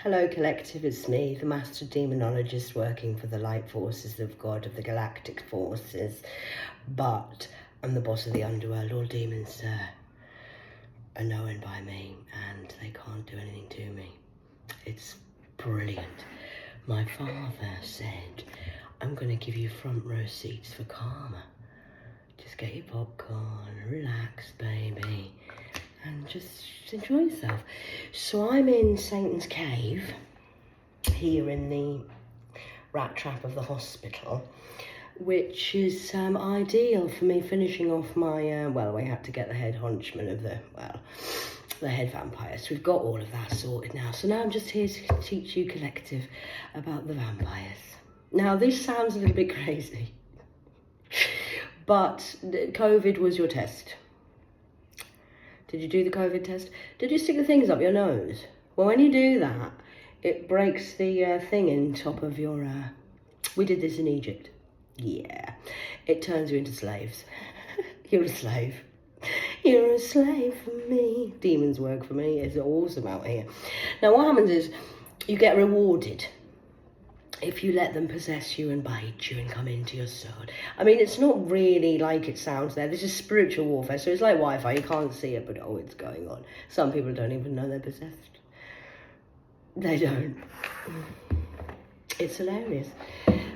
Hello collective, it's me, the master demonologist working for the light forces of God, of the galactic forces, but I'm the boss of the underworld. All demons are known by me and they can't do anything to me. It's brilliant. My father said, I'm going to give you front row seats for karma. Just get your popcorn, relax baby, and just enjoy yourself. So I'm in Satan's cave, here in the rat trap of the hospital, which is ideal for me finishing off my, we had to get the head henchman of the head vampire. So we've got all of that sorted now. So now I'm just here to teach you collective about the vampires. Now this sounds a little bit crazy, but COVID was your test. Did you do the COVID test? Did you stick the things up your nose? Well, when you do that, it breaks the thing in top of your... We did this in Egypt. Yeah. It turns you into slaves. You're a slave. You're a slave for me. Demons work for me. It's awesome out here. Now, what happens is you get rewarded if you let them possess you and bite you and come into your soul. I mean, it's not really like it sounds there. This is spiritual warfare, so it's like Wi-Fi. You can't see it, but oh, it's going on. Some people don't even know they're possessed. They don't. It's hilarious.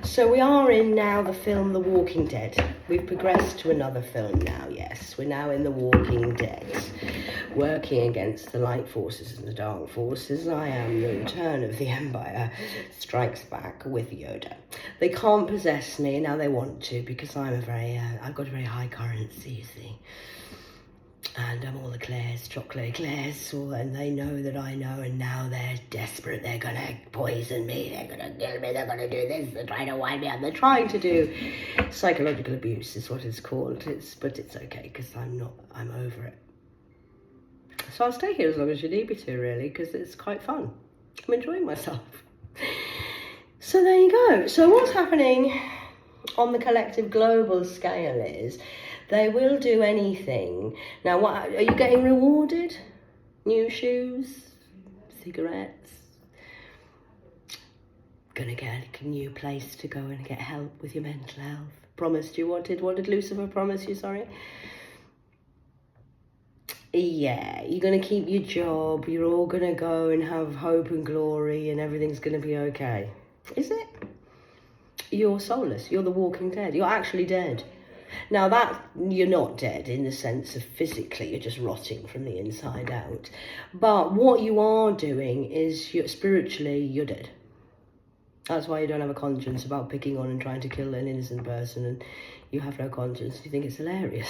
So we are in now the film The Walking Dead. We've progressed to another film now, yes. We're now in The Walking Dead, working against the light forces and the dark forces. I am the return of the Empire strikes back with Yoda. They can't possess me, now they want to, because I'm I've got a very high currency, you see. And I'm all the Claires, chocolate Claires, and they know that I know, and now they're desperate. They're going to poison me, they're going to kill me, they're going to do this, they're trying to wind me up. They're trying to do psychological abuse is what it's called. But it's okay, because I'm over it. So I'll stay here as long as you need me to, really, because it's quite fun. I'm enjoying myself. So there you go. So what's happening on the collective global scale is they will do anything. Now, what are you getting rewarded? New shoes, cigarettes. Gonna get a new place to go and get help with your mental health. Promised you. What did Lucifer promise you? Sorry. Yeah, you're gonna keep your job. You're all gonna go and have hope and glory, and everything's gonna be okay. Is it? You're soulless. You're the walking dead. You're actually dead. Now that you're not dead in the sense of physically, you're just rotting from the inside out. But what you are doing is spiritually, you're dead. That's why you don't have a conscience about picking on and trying to kill an innocent person, and you have no conscience. You think it's hilarious.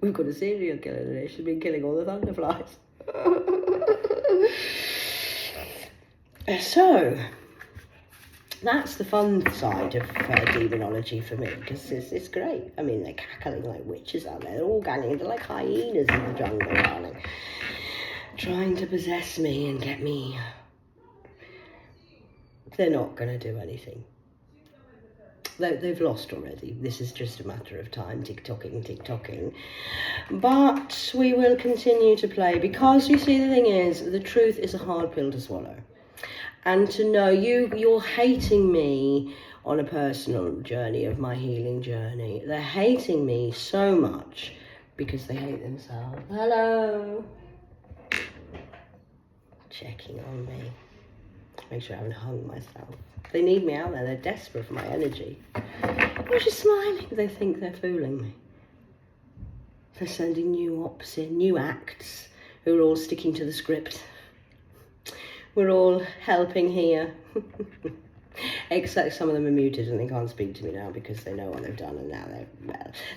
We've got a serial killer today. She's been killing all the thunderflies. So that's the fun side of demonology for me, because it's great. I mean, they're cackling like witches out there. They're all ganging. They're like hyenas in the jungle, darling, trying to possess me and get me. They're not going to do anything. They've lost already. This is just a matter of time, tick-tocking. But we will continue to play, because you see, the thing is, the truth is a hard pill to swallow. And to know you're hating me on a personal journey of my healing journey. They're hating me so much because they hate themselves. Hello. Checking on me. Make sure I haven't hung myself. They need me out there. They're desperate for my energy. I'm just smiling. They think they're fooling me. They're sending new ops in, new acts, who are all sticking to the script. We're all helping here. Except some of them are muted and they can't speak to me now because they know what they've done, and now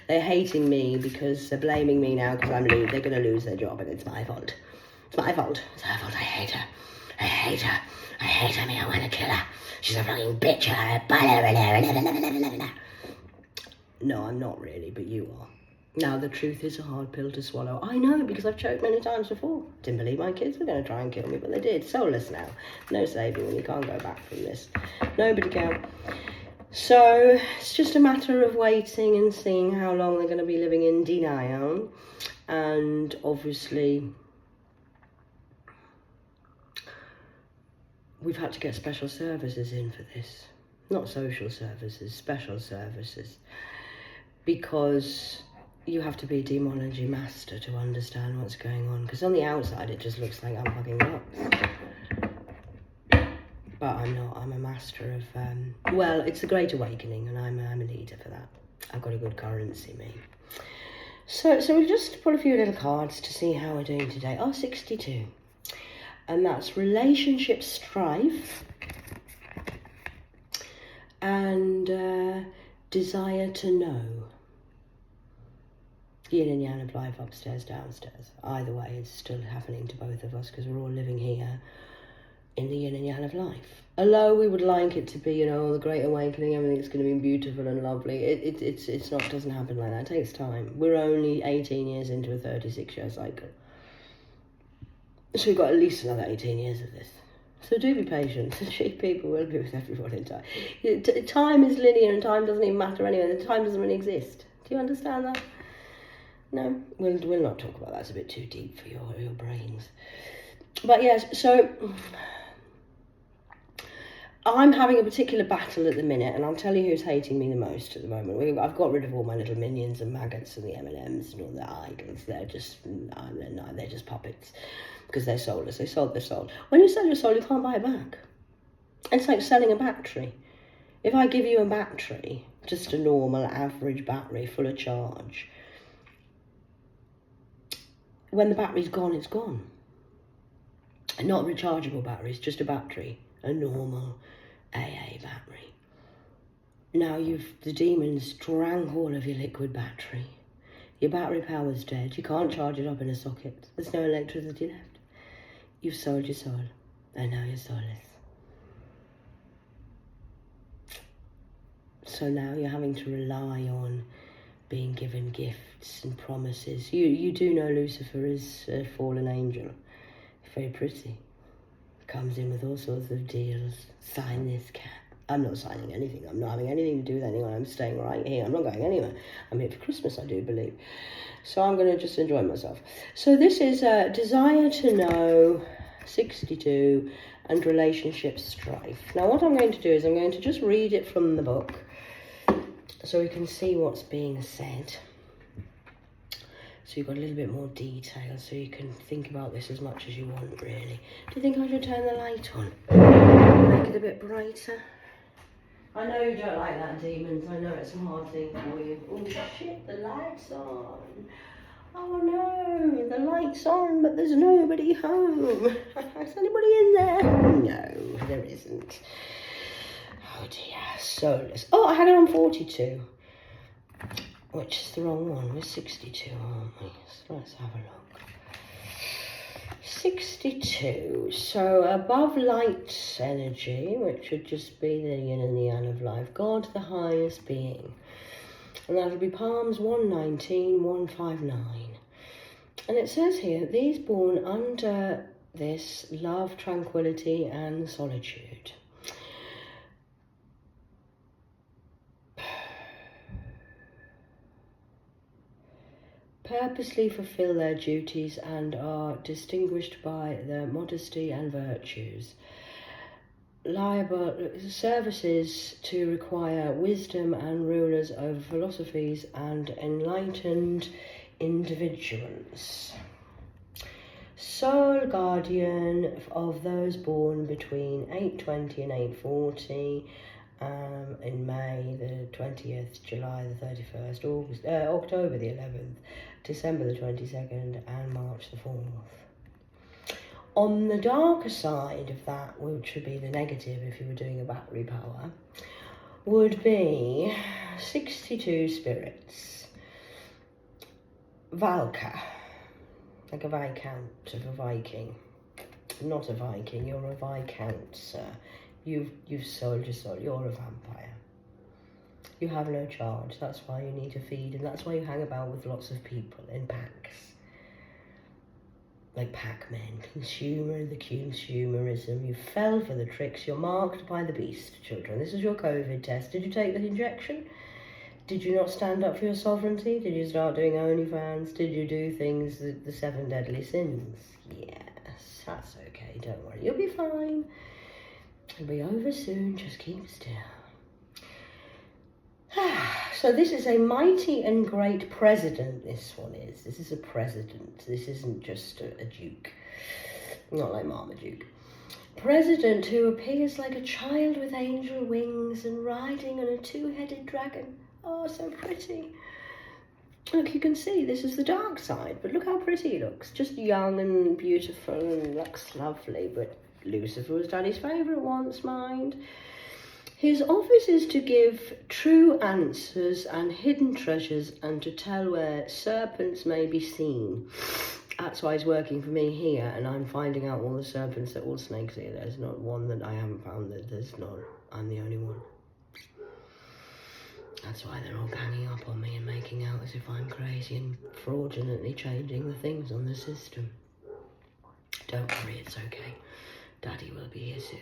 they're hating me because they're blaming me now because they're going to lose their job, and it's my fault. It's my fault. It's her fault. I hate her. I hate her. I hate her. I want to kill her. She's a fucking bitch. No, I'm not really, but you are. Now, the truth is a hard pill to swallow. I know, because I've choked many times before. Didn't believe my kids were going to try and kill me, but they did. Soulless now. No saving when you can't go back from this. Nobody can. So, it's just a matter of waiting and seeing how long they're going to be living in denial. And obviously, we've had to get special services in for this. Not social services, special services. Because you have to be a demonology master to understand what's going on. Because on the outside, it just looks like I'm fucking nuts. But I'm not. I'm a master of, well, it's the Great Awakening, and I'm a leader for that. I've got a good currency, me. So we'll just pull a few little cards to see how we're doing today. Oh, 62. And that's relationship strife and desire to know. Yin and yang of life, upstairs, downstairs. Either way, it's still happening to both of us because we're all living here in the yin and yang of life. Although we would like it to be, you know, the Great Awakening, everything's going to be beautiful and lovely. It's not, doesn't happen like that. It takes time. We're only 18 years into a 36-year cycle. So we've got at least another 18 years of this. So do be patient. People will be with everyone in time. Time is linear and time doesn't even matter anyway. The time doesn't really exist. Do you understand that? No, we'll not talk about that. It's a bit too deep for your brains. But yes, so I'm having a particular battle at the minute, and I'll tell you who's hating me the most at the moment. I've got rid of all my little minions and maggots and the M&Ms and all the idols. They're just puppets because they're soulless. They sold their soul. When you sell your soul, you can't buy it back. It's like selling a battery. If I give you a battery, just a normal average battery full of charge, when the battery's gone, it's gone. Not rechargeable batteries, just a battery, a normal AA battery. Now the demons drank all of your liquid battery. Your battery power's dead. You can't charge it up in a socket. There's no electricity left. You've sold your soul, and now you're soulless. So now you're having to rely on being given gifts and promises. You do know Lucifer is a fallen angel. Very pretty. Comes in with all sorts of deals. Sign this, cat. I'm not signing anything. I'm not having anything to do with anyone. I'm staying right here. I'm not going anywhere. I'm here for Christmas, I do believe. So I'm going to just enjoy myself. So this is Desire to Know, 62, and Relationship Strife. Now what I'm going to do is I'm going to just read it from the book so we can see what's being said. So you've got a little bit more detail, so you can think about this as much as you want, really. Do you think I should turn the light on? Make it a bit brighter? I know you don't like that, demons. I know it's a hard thing for you. Oh, shit, the light's on. Oh, no, the light's on, but there's nobody home. Is anybody in there? No, there isn't. Oh, dear, soulless. Oh, I had it on 42. Which is the wrong one. We're 62, aren't we? So let's have a look. 62. So above light energy, which would just be the yin and the yang of life, God, the highest being. And that would be Psalms 119, 159. And it says here, these born under this love, tranquility, and solitude. Purposely fulfill their duties and are distinguished by their modesty and virtues. Liable services to require wisdom and rulers over philosophies and enlightened individuals. Sole guardian of those born between 820 and 840. In May the 20th, July the 31st, October the 11th, December the 22nd, and March the 4th. On the darker side of that, which would be the negative if you were doing a battery power, would be 62 spirits. Valka, like a Viscount of a Viking. Not a Viking, you're a Viscount, sir. You've sold your soul. You're a vampire. You have no charge. That's why you need to feed, and that's why you hang about with lots of people in packs. Like Pac-Men. The consumerism. You fell for the tricks. You're marked by the beast, children. This is your COVID test. Did you take the injection? Did you not stand up for your sovereignty? Did you start doing OnlyFans? Did you do things, the 7 deadly sins? Yes, that's okay. Don't worry. You'll be fine. It'll be over soon, just keep still. So this is a mighty and great president, this one is. This is a president. This isn't just a duke. Not like Marmaduke. President who appears like a child with angel wings and riding on a two-headed dragon. Oh, so pretty. Look, you can see this is the dark side, but look how pretty he looks. Just young and beautiful and looks lovely, but Lucifer was Daddy's favourite once, mind. His office is to give true answers and hidden treasures and to tell where serpents may be seen. That's why he's working for me here, and I'm finding out all the serpents that all snakes are. There's not one that I haven't found that there's not. I'm the only one. That's why they're all ganging up on me and making out as if I'm crazy and fraudulently changing the things on the system. Don't worry, it's okay. Daddy will be here soon.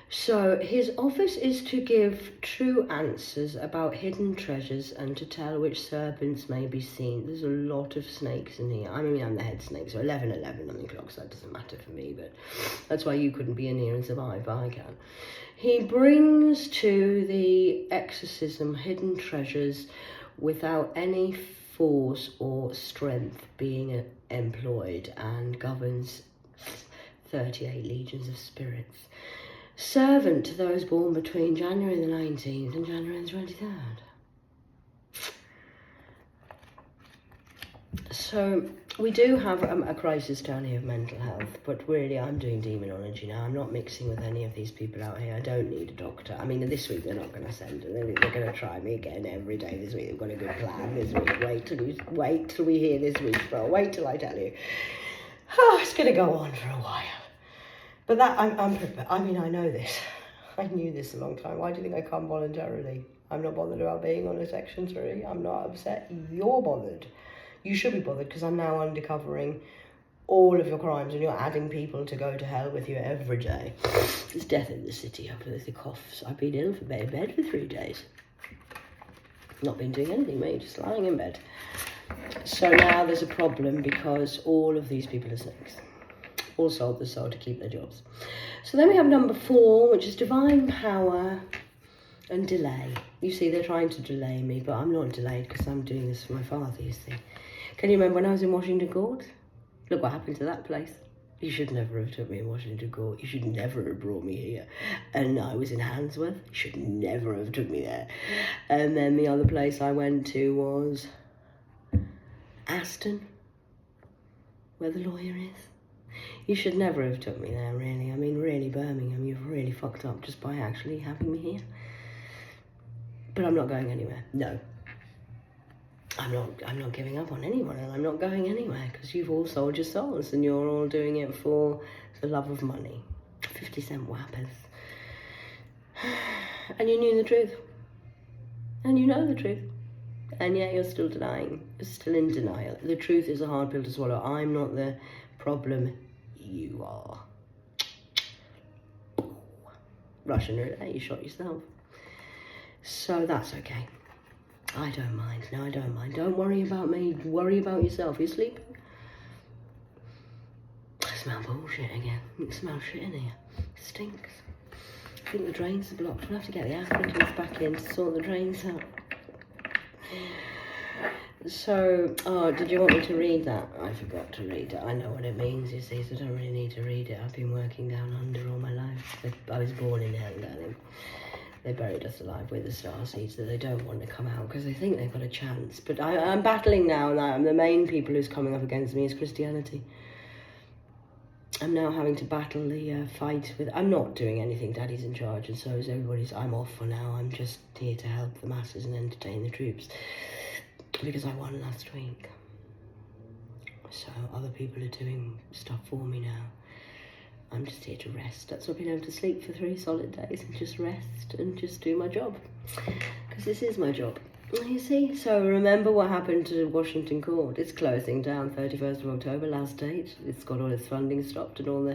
So his office is to give true answers about hidden treasures and to tell which serpents may be seen. There's a lot of snakes in here. I mean, I'm the head snake, so 11:11 on the clock, so that doesn't matter for me, but that's why you couldn't be in here and survive, but I can. He brings to the exorcism hidden treasures without any force or strength being employed and governs 38 legions of spirits. Servant to those born between January the 19th and January the 23rd. So we do have a crisis down here of mental health, but really I'm doing demonology now. I'm not mixing with any of these people out here. I don't need a doctor. I mean, this week they're not going to send it. They're going to try me again every day this week. They've got a good plan this week. Wait till we hear this week, bro. Wait till I tell you. Oh, it's going to go on for a while. But that, I'm prepared. I mean, I know this. I knew this a long time. Why do you think I come voluntarily? I'm not bothered about being on a Section 3. I'm not upset. You're bothered. You should be bothered because I'm now undercovering all of your crimes and you're adding people to go to hell with you every day. There's death in the city up with the coughs. I've been ill for bed for 3 days. Not been doing anything, mate. Just lying in bed. So now there's a problem because all of these people are snakes. All sold the soul to keep their jobs. So then we have number 4, which is divine power and delay. You see, they're trying to delay me, but I'm not delayed because I'm doing this for my father, you see. Can you remember when I was in Washington Court? Look what happened to that place. You should never have took me in Washington Court. You should never have brought me here. And I was in Handsworth. You should never have took me there. And then the other place I went to was Aston, where the lawyer is. You should never have took me there, really. I mean, really, Birmingham, you've really fucked up just by actually having me here. But I'm not going anywhere. No. I'm not giving up on anyone, and I'm not going anywhere because you've all sold your souls and you're all doing it for the love of money. 50-cent whappers. And you knew the truth. And you know the truth. And yet you're still denying. You're still in denial. The truth is a hard pill to swallow. I'm not the problem. You are. Russian roulette, you shot yourself. So that's okay. I don't mind. No, I don't mind. Don't worry about me. Worry about yourself. You sleeping? I smell bullshit again. It smells shit in here. It stinks. I think the drains are blocked. We'll have to get the Africans back in to sort the drains out. So, did you want me to read that? I forgot to read it. I know what it means, you see, so I don't really need to read it. I've been working down under all my life. I was born in hell, darling. They buried us alive with the starseeds that they don't want to come out because they think they've got a chance. But I'm battling now. The main people who's coming up against me is Christianity. I'm now having to battle the fight with... I'm not doing anything. Daddy's in charge and so is everybody's... I'm off for now. I'm just here to help the masses and entertain the troops. Because I won last week. So other people are doing stuff for me now. I'm just here to rest. That's why I've been able to sleep for 3 solid days and just rest and just do my job. Because this is my job. You see? So remember what happened to Washington Court. It's closing down 31st of October, last date. It's got all its funding stopped and all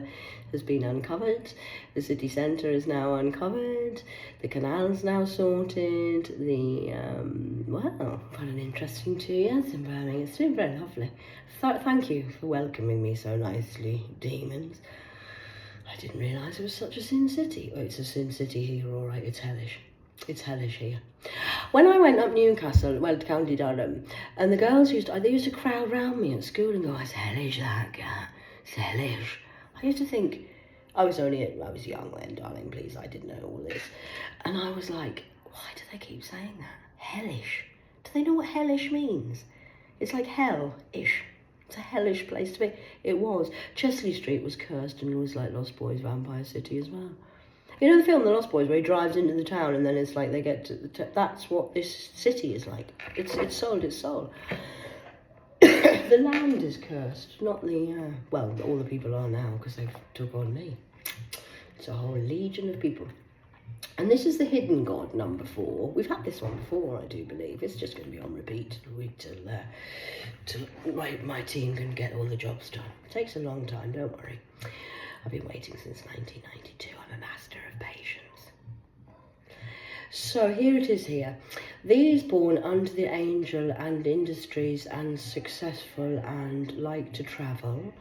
has been uncovered. The city centre is now uncovered. The canal's now sorted. Well, I've had an interesting 2 years in Birmingham. It's been very lovely. Thank you for welcoming me so nicely, demons. I didn't realise it was such a sin city. Oh, it's a sin city here, all right. It's hellish. It's hellish here. When I went up Newcastle, well, County Durham, and the girls used to crowd round me at school and go, "It's hellish, that guy. It's hellish." I used to think, I was young then, darling, please, I didn't know all this. And I was like, why do they keep saying that? Hellish. Do they know what hellish means? It's like hell-ish. It's a hellish place to be. It was. Chesley Street was cursed and it was like Lost Boys Vampire City as well. You know the film The Lost Boys where he drives into the town and then it's like they get to that's what this city is like. It's sold its soul. The land is cursed, not the, well, all the people are now because they've took on me. It's a whole legion of people. And this is the Hidden God number 4. We've had this one before, I do believe. It's just going to be on repeat till my team can get all the jobs done. It takes a long time, don't worry. I've been waiting since 1992. I'm a master of patience. So here it is here. These born unto the angel and industries and successful and like to travel,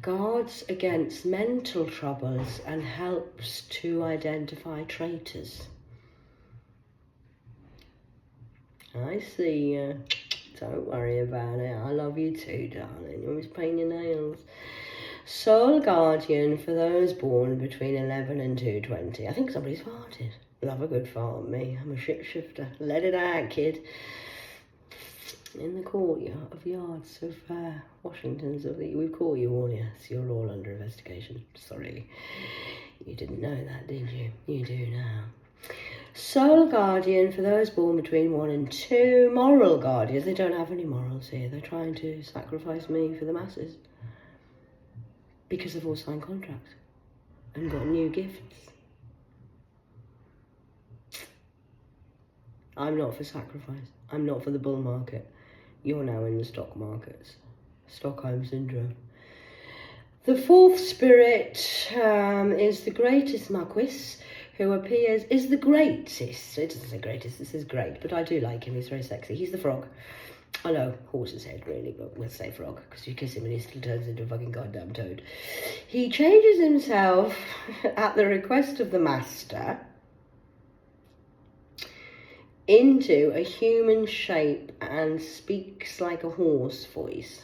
guards against mental troubles and helps to identify traitors. I see you. Don't worry about it. I love you too, darling. You always paint your nails. Sole guardian for those born between 11 and 2:20. I think somebody's farted. Love a good fart on me. I'm a shit shifter. Let it out, kid. In the courtyard of yards of Washington's. We've caught you all, yes. You're all under investigation. Sorry. You didn't know that, did you? You do now. Sole guardian for those born between 1 and 2. Moral guardians. They don't have any morals here. They're trying to sacrifice me for the masses. Because they've all signed contracts and got new gifts. I'm not for sacrifice. I'm not for the bull market. You're now in the stock markets. Stockholm Syndrome. The 4th spirit is the greatest Marquis, who appears, is the greatest. It doesn't say greatest, it says great, but I do like him, he's very sexy. He's the frog. I know, horse's head really, but we'll say frog, because you kiss him and he still turns into a fucking goddamn toad. He changes himself at the request of the master into a human shape and speaks like a horse voice.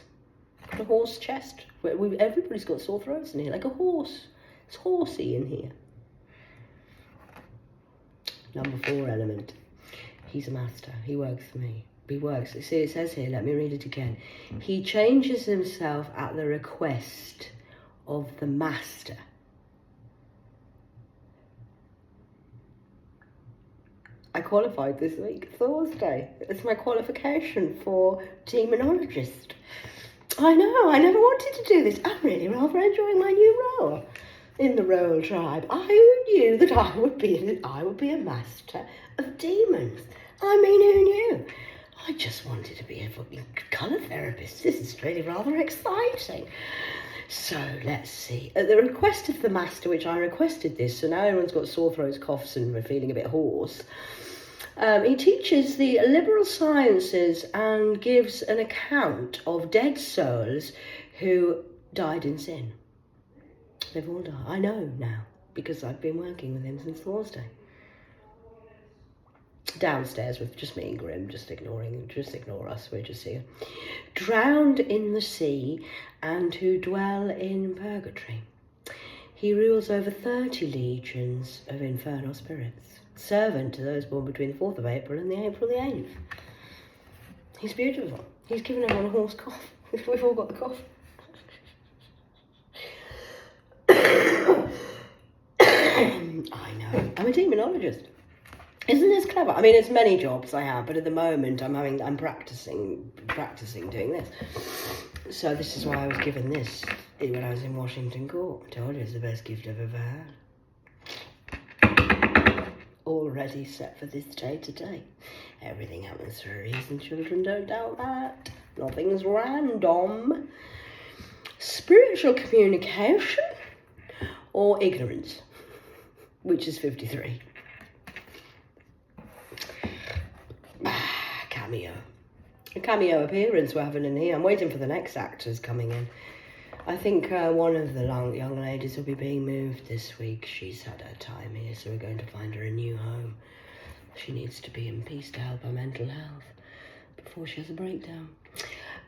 Got a horse chest. Everybody's got sore throats in here, like a horse. It's horsey in here. Number 4 element. He's a master. He works for me. He works. See, it says here, let me read it again. He changes himself at the request of the master. I qualified this week, Thursday. It's my qualification for demonologist. I know, I never wanted to do this. I'm really rather enjoying my new role in the Royal Tribe. I knew that I would be a master of demons. I mean, who knew? I just wanted to be a fucking colour therapist. This is really rather exciting. So, let's see. At the request of the master, which I requested this, so now everyone's got sore throats, coughs, and we're feeling a bit hoarse. He teaches the liberal sciences and gives an account of dead souls who died in sin. They've all died. I know now, because I've been working with him since Thursday. Downstairs with just me and Grim, just ignore us, we're just here. Drowned in the sea and who dwell in purgatory. He rules over 30 legions of infernal spirits. Servant to those born between the 4th of April and the April the 8th. He's beautiful. He's given everyone a horse cough. We've all got the cough. I know. I'm a demonologist. Isn't this clever? I mean, it's many jobs I have, but at the moment I'm practicing doing this. So this is why I was given this when I was in Washington Court. I told you it's the best gift I've ever had. Already set for this day today. Everything happens for a reason, children, don't doubt that. Nothing's random. Spiritual communication or ignorance, which is 53. Cameo. A cameo appearance we're having in here. I'm waiting for the next actors coming in. I think one of the young ladies will be being moved this week. She's had her time here, so we're going to find her a new home. She needs to be in peace to help her mental health before she has a breakdown.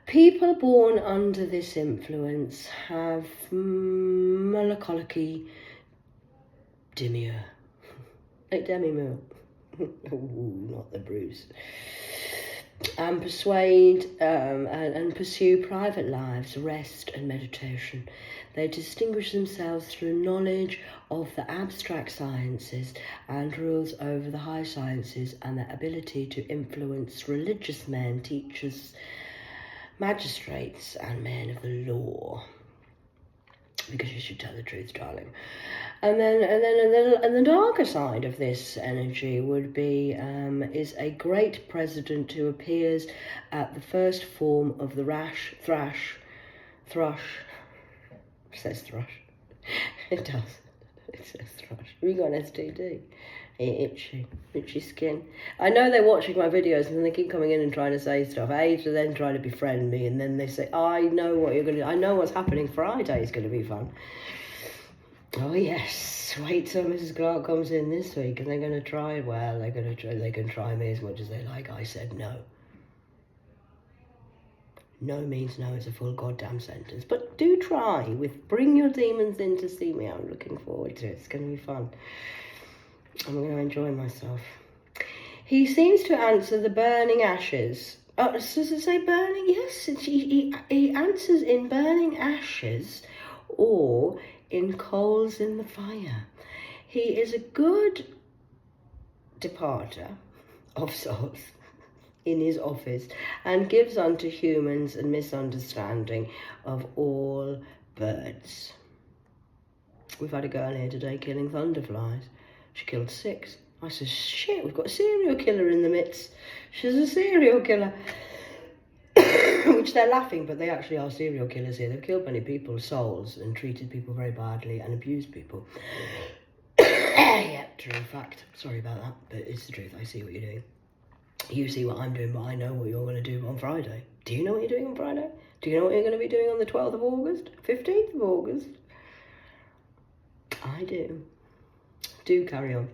People born under this influence have melancholy demure. Like Demi Moore. Ooh, not the Bruce. And persuade and pursue private lives, rest and meditation. They distinguish themselves through knowledge of the abstract sciences and rules over the high sciences, and their ability to influence religious men, teachers, magistrates and men of the law. Because you should tell the truth, darling. And then the darker side of this energy would be is a great president who appears at the first form of the thrush. It says thrush. It does. It says thrush. We got an STD. Itchy skin. I know they're watching my videos and then they keep coming in and trying to say stuff. To then try to befriend me, and then they say, I know what you're going to do. I know what's happening. Friday is going to be fun. Oh yes, wait till Mrs. Clark comes in this week and they're going to try. Well, they can try me as much as they like. I said no. No means no, it's a full goddamn sentence. But do try. Bring your demons in to see me. I'm looking forward to it. It's going to be fun. I'm going to enjoy myself. He seems to answer the burning ashes. Oh, does it say burning? Yes, he answers in burning ashes or in coals in the fire. He is a good departer of sorts in his office, and gives unto humans a misunderstanding of all birds. We've had a girl here today killing thunderflies. She killed 6. I said, shit, we've got a serial killer in the midst. She's a serial killer. Which they're laughing, but they actually are serial killers here. They've killed many people's souls and treated people very badly and abused people. Yeah, true fact. Sorry about that, but it's the truth. I see what you're doing. You see what I'm doing, but I know what you're going to do on Friday. Do you know what you're doing on Friday? Do you know what you're going to be doing on the 12th of August? 15th of August? I do. Do carry on.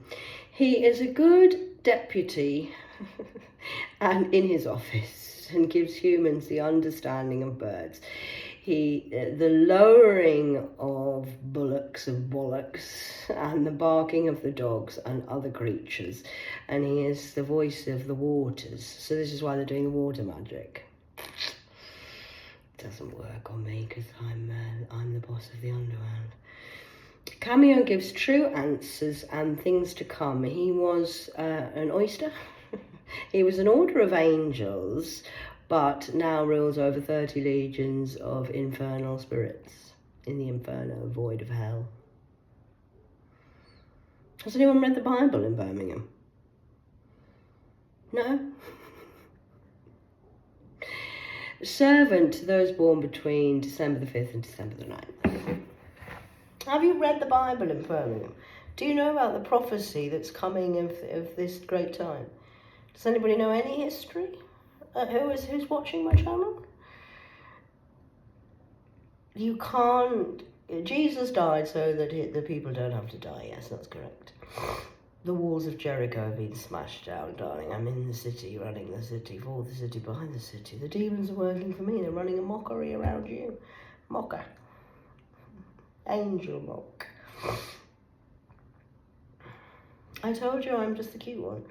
He is a good deputy and in his office, and gives humans the understanding of birds. The lowering of bullocks and bollocks, and the barking of the dogs and other creatures, and he is the voice of the waters. So this is why they're doing the water magic. It doesn't work on me because I'm the boss of the underworld. Cameo gives true answers and things to come. He was an oyster. He was an order of angels, but now rules over 30 legions of infernal spirits in the inferno void of hell. Has anyone read the Bible in Birmingham? No? Servant to those born between December the 5th and December the 9th. Have you read the Bible in Birmingham? Do you know about the prophecy that's coming of this great time? Does anybody know any history? Who's watching my channel? You can't. Jesus died so that the people don't have to die. Yes, that's correct. The walls of Jericho have been smashed down, darling. I'm in the city, running the city, for the city, behind the city. The demons are working for me. They're running a mockery around you. Mocker. Angel mock. I told you I'm just the cute one.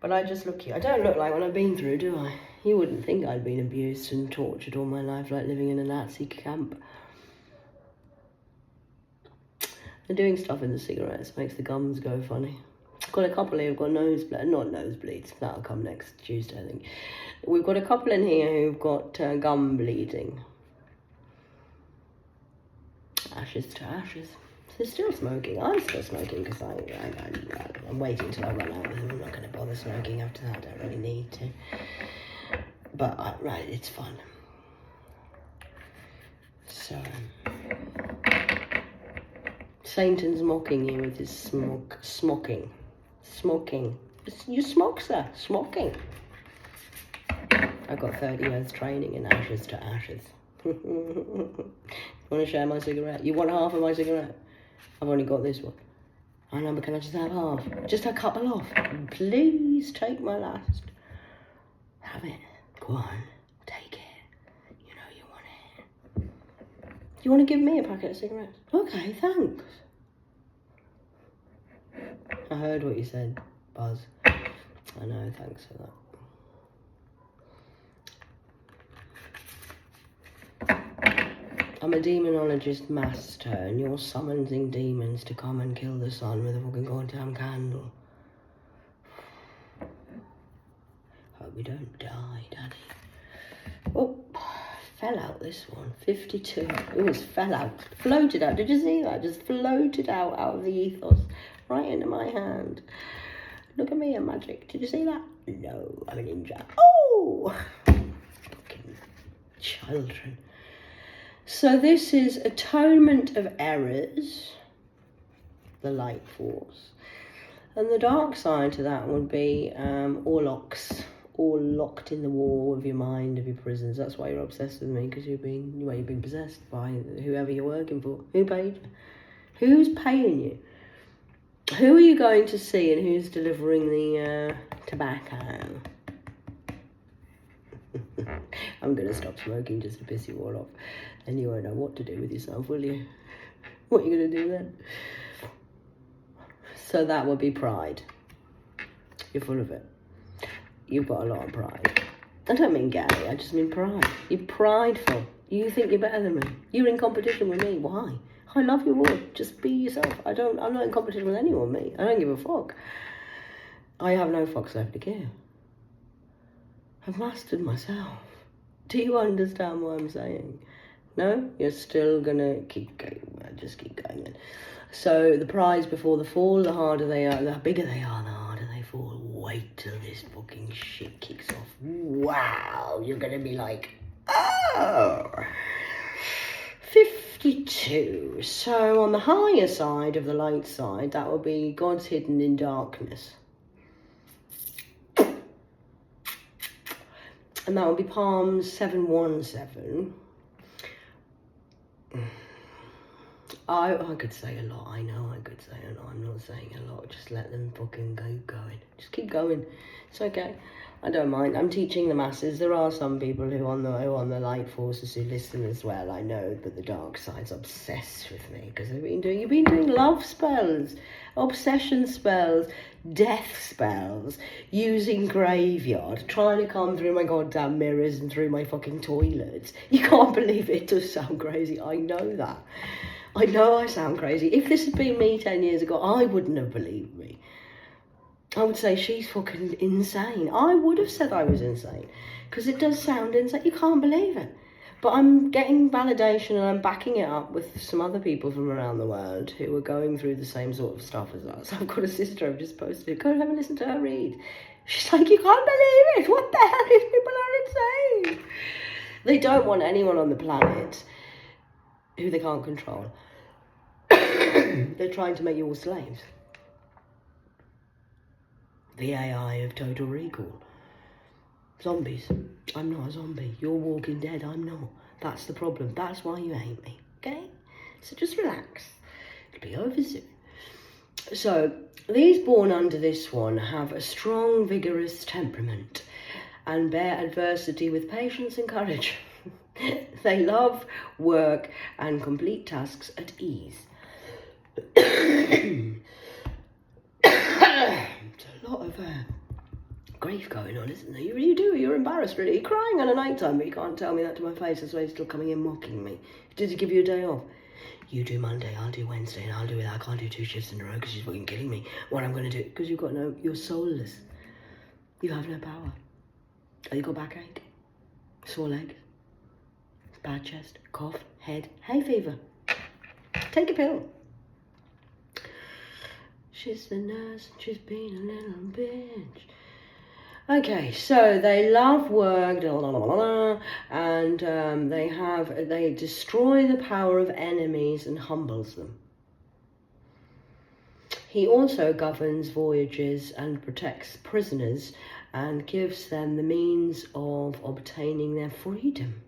But I just look cute. I don't look like what I've been through, do I? You wouldn't think I'd been abused and tortured all my life, like living in a Nazi camp. And doing stuff in the cigarettes makes the gums go funny. I've got a couple here who've got not nosebleeds. That'll come next Tuesday, I think. We've got a couple in here who've got gum bleeding. Ashes to ashes. They're still smoking. I'm still smoking because I'm waiting till I run out of them. I'm not going to bother smoking after that. I don't really need to. But, right, it's fun. So, Satan's mocking you with his smocking. Smoking. You smoke, sir. Smoking. I've got 30 years training in ashes to ashes. Want to share my cigarette? You want half of my cigarette? I've only got this one. I know, but can I just have half? Just a couple off. Please take my last. Have it. Go on. Take it. You know you want it. You want to give me a packet of cigarettes? Okay, thanks. I heard what you said, Buzz. I know, thanks for that. I'm a demonologist master, and you're summoning demons to come and kill the sun with a fucking goddamn candle. Hope we don't die, Daddy. Oh, fell out this one. 52. It was fell out. Floated out. Did you see that? Just floated out of the ethos. Right into my hand. Look at me, I'm magic. Did you see that? No, I'm a ninja. Oh! Fucking children. So this is atonement of errors, the light force. And the dark side to that would be all locked in the wall of your mind, of your prisons. That's why you're obsessed with me, because you've been possessed by whoever you're working for. Who paid you? Who's paying you? Who are you going to see, and who's delivering the tobacco? I'm going to stop smoking just to piss you all off. And you won't know what to do with yourself, will you? What are you going to do then? So that would be pride. You're full of it. You've got a lot of pride. I don't mean gay, I just mean pride. You're prideful. You think you're better than me. You're in competition with me. Why? I love you all. Just be yourself. I'm not in competition with anyone, mate. I don't give a fuck. I have no fucks left to give. I've mastered myself. Do you understand what I'm saying? No? You're still gonna keep going. Just keep going then. So the prize before the fall, the harder they are, the bigger they are, the harder they fall. Wait till this fucking shit kicks off. Wow, you're gonna be like, oh, 52. So on the higher side of the light side, that will be God's hidden in darkness. And that will be Psalms 7:1-7. I could say a lot. I know I could say a lot. I'm not saying a lot. Just let them fucking keep going. Just keep going. It's okay. I don't mind. I'm teaching the masses. There are some people who on the light forces who listen as well. I know, but the dark side's obsessed with me because you've been doing love spells, obsession spells, death spells, using graveyard, trying to come through my goddamn mirrors and through my fucking toilets. You can't believe it. It does sound crazy. I know that. I know I sound crazy. If this had been me 10 years ago, I wouldn't have believed me. I would say she's fucking insane. I would have said I was insane because it does sound insane. You can't believe it. But I'm getting validation and I'm backing it up with some other people from around the world who are going through the same sort of stuff as us. I've got a sister I've just posted it. Go and have a listen to her read. She's like, you can't believe it. What the hell? These people are insane. They don't want anyone on the planet who they can't control. They're trying to make you all slaves. The AI of Total Recall. Zombies. I'm not a zombie. You're Walking Dead. I'm not. That's the problem. That's why you hate me. Okay? So just relax. It'll be over soon. So, these born under this one have a strong, vigorous temperament and bear adversity with patience and courage. They love work and complete tasks at ease. It's a lot of grief going on, isn't there? You really do. You're embarrassed, really. You're crying on a night time, but you can't tell me that to my face. That's why you're still coming in mocking me. Did he give you a day off? You do Monday, I'll do Wednesday, and I'll do it. I can't do 2 shifts in a row because she's fucking killing me. What I'm going to do? Because you're soulless. You have no power. Oh, you got backache, sore legs, bad chest, cough, head, hay fever. Take a pill. She's the nurse and she's been a little bitch. Okay, so they love work, and they destroy the power of enemies and humbles them. He also governs voyages and protects prisoners and gives them the means of obtaining their freedom.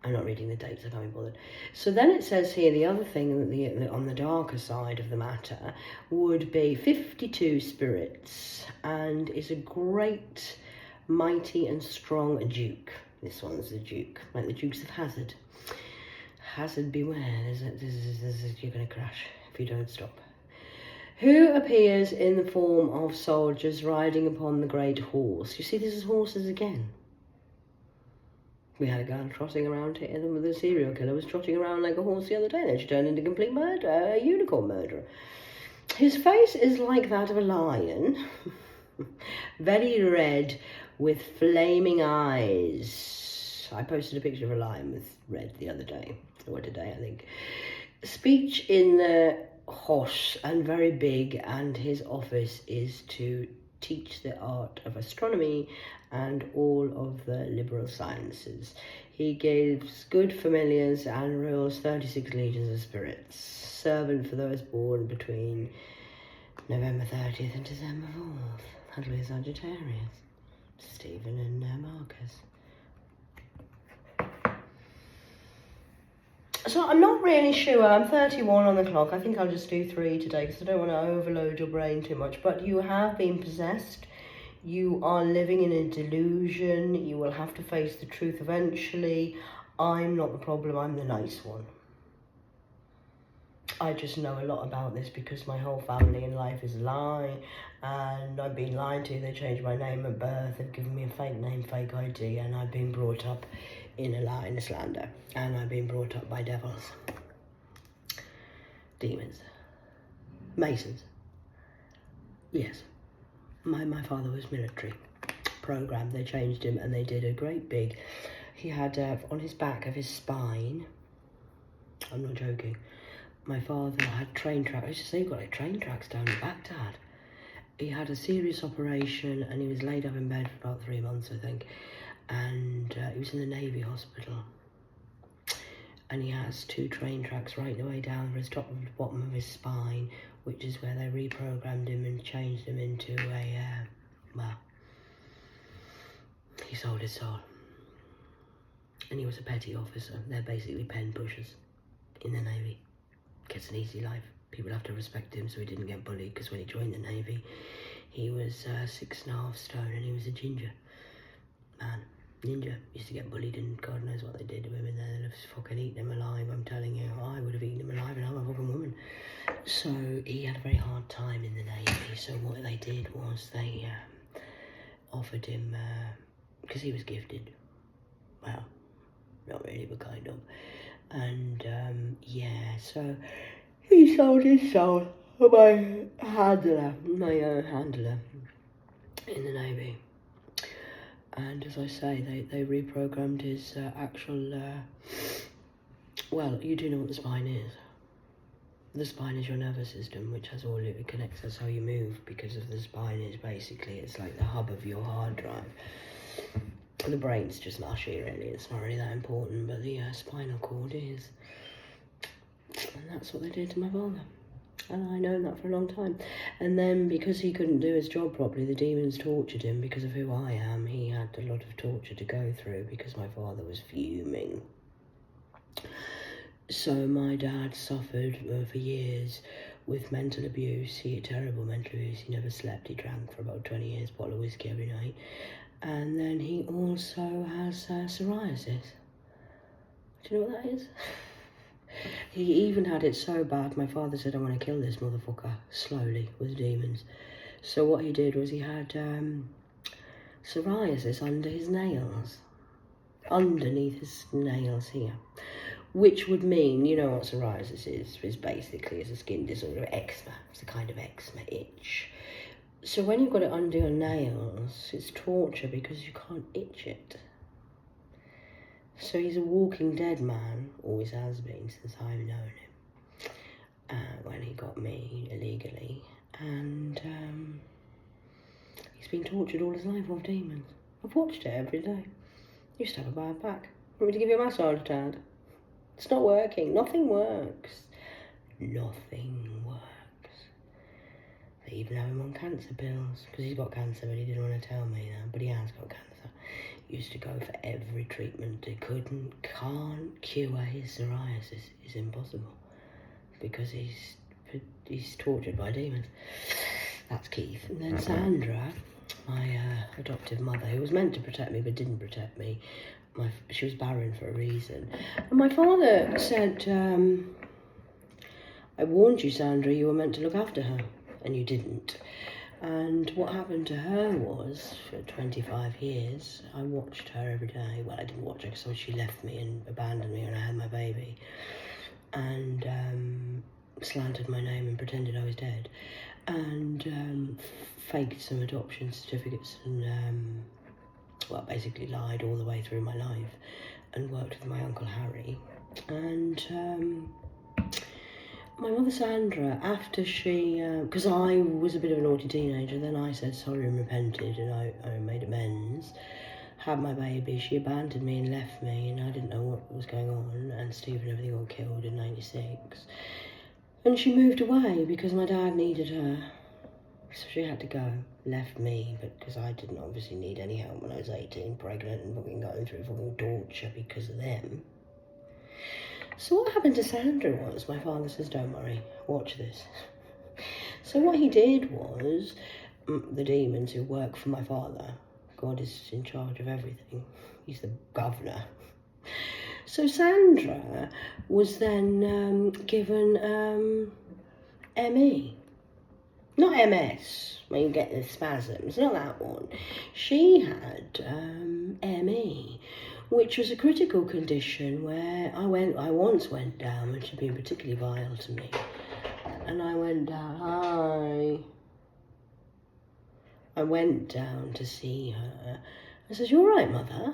I'm not reading the dates, I can't be bothered. So then it says here, the other thing that on the darker side of the matter would be 52 spirits, and is a great, mighty and strong duke. This one's the duke, like the Dukes of Hazzard. Hazard beware, you're going to crash if you don't stop. Who appears in the form of soldiers riding upon the great horse. You see, this is horses again. We had a girl trotting around here, and the serial killer was trotting around like a horse the other day, and then she turned into complete murder, a unicorn murderer. His face is like that of a lion, very red with flaming eyes. I posted a picture of a lion with red the other day, or today I think. Speech in the hosh and very big, and his office is to teach the art of astronomy and all of the liberal sciences. He gives good familiars and rules 36 legions of spirits. Servant for those born between November 30th and December 4th. That'll be Sagittarius. Stephen and Marcus. So I'm not really sure. I'm 31 on the clock. I think I'll just do 3 today because I don't want to overload your brain too much. But you have been possessed. You are living in a delusion. You will have to face the truth eventually. I'm not the problem. I'm the nice one. I just know a lot about this because my whole family in life is a lie, and I've been lied to. They changed my name at birth. They've given me a fake name, fake ID, and I've been brought up in a lie and a slander, and I've been brought up by devils, demons, masons. Yes, my father was military programmed. They changed him, and they did a great big. He had on his back of his spine. I'm not joking. My father had train tracks. I used to say, you've got like train tracks down your back, Dad. He had a serious operation, and he was laid up in bed for about 3 months, I think. And he was in the Navy hospital. And he has 2 train tracks right the way down from his top and the bottom of his spine, which is where they reprogrammed him and changed him into a, well, he sold his soul. And he was a petty officer. They're basically pen pushers in the Navy. Gets an easy life. People have to respect him so he didn't get bullied, because when he joined the Navy, he was 6.5 stone and he was a ginger man. Ninja. Used to get bullied, and God knows what they did to him in there. They'd have fucking eaten him alive, I'm telling you. I would have eaten him alive, and I'm a fucking woman. So he had a very hard time in the Navy. So what they did was they offered him, because he was gifted. Well, not really, but kind of. And yeah, so he sold his soul. My handler in the Navy. And as I say, they reprogrammed his actual, well, you do know what the spine is. The spine is your nervous system, which has all it connects us how you move, because of the spine is basically, it's like the hub of your hard drive. The brain's just mushy, really. It's not really that important, but the spinal cord is. And that's what they did to my father. And I known that for a long time. And then, because he couldn't do his job properly, the demons tortured him because of who I am. He had a lot of torture to go through because my father was fuming. So my dad suffered for years with mental abuse. He had terrible mental abuse. He never slept. He drank for about 20 years, bottle of whiskey every night. And then he also has psoriasis. Do you know what that is? He even had it so bad, my father said, I want to kill this motherfucker slowly with demons. So what he did was he had psoriasis under his nails. Underneath his nails here. Which would mean, you know what psoriasis is basically, it's a skin disorder, eczema. It's a kind of eczema itch. So when you've got it under your nails, it's torture because you can't itch it. So he's a walking dead man, always has been since I've known him, when he got me illegally. And he's been tortured all his life with demons. I've watched it every day. Used to have a bad back. Want me to give you a massage, Dad? It's not working. Nothing works. Nothing works. They even have him on cancer pills, because he's got cancer, but he didn't want to tell me that, but he has got cancer. used to go for every treatment. They can't cure his psoriasis. It's impossible because he's tortured by demons. That's Keith. And then Sandra, my adoptive mother, who was meant to protect me but didn't protect me. She was barren for a reason. And my father said, I warned you, Sandra, you were meant to look after her, and you didn't. And what happened to her was, for 25 years, I watched her every day. Well, I didn't watch her because she left me and abandoned me when I had my baby. And slandered my name and pretended I was dead. And faked some adoption certificates and, well, basically lied all the way through my life. And worked with my Uncle Harry. And my mother Sandra, after she, because I was a bit of a naughty teenager, then I said sorry and repented, and I made amends, had my baby, she abandoned me and left me, and I didn't know what was going on, and Steve and everything got killed in 96. And she moved away because my dad needed her, so she had to go, left me, but because I didn't obviously need any help when I was 18, pregnant, and fucking going through fucking torture because of them. So what happened to Sandra was, my father says, don't worry, watch this. So what he did was, the demons who work for my father, God is in charge of everything, he's the governor. So Sandra was then given ME, not MS, when you get the spasms, not that one. She had ME, which was a critical condition where I once went down, which had been particularly vile to me. And I went down, hi. I went down to see her. I said, you all right, Mother?